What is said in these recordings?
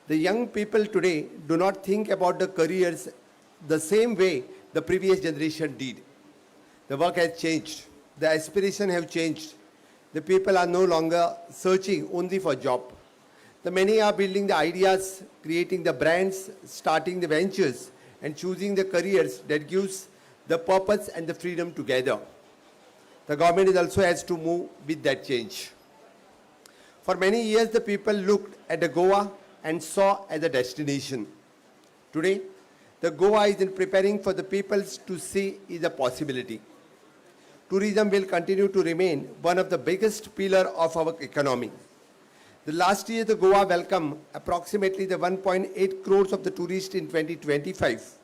The young people today do not think about the careers the same way the previous generation did. The work has changed. The aspirations have changed. The people are no longer searching only for job. The many are building the ideas, creating the brands, starting the ventures, and choosing the careers that gives the purpose and the freedom together. The government is also has to move with that change. For many years, the people looked at the Goa and saw as a destination. Today, the Goa is in preparing for the people to see is a possibility. Tourism will continue to remain one of the biggest pillars of our economy. The last year, the Goa welcomed approximately the 1.8 crores of the tourists in 2025.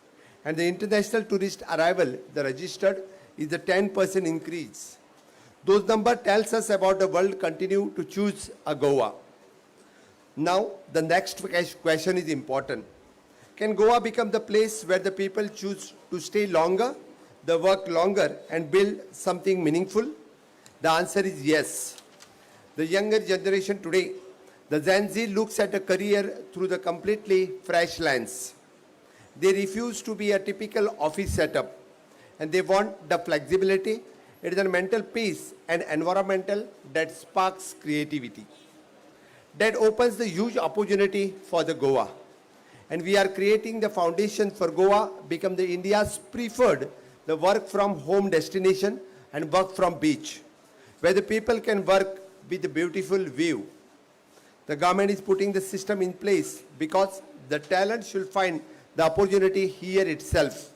And the international tourist arrival, the registered, is the 10% increase. Those numbers tells us about the world continue to choose a Goa. Now, the next question is important. Can Goa become the place where the people choose to stay longer, the work longer, and build something meaningful? The answer is yes. The younger generation today, the Gen Z looks at a career through the completely fresh lens. They refuse to be a typical office setup, and they want the flexibility. It is a mental peace and environmental that sparks creativity. That opens the huge opportunity for the Goa. And we are creating the foundation for Goa become the India's preferred the work from home destination and work from beach, where the people can work with a beautiful view. The government is putting the system in place because the talent should find the opportunity here itself.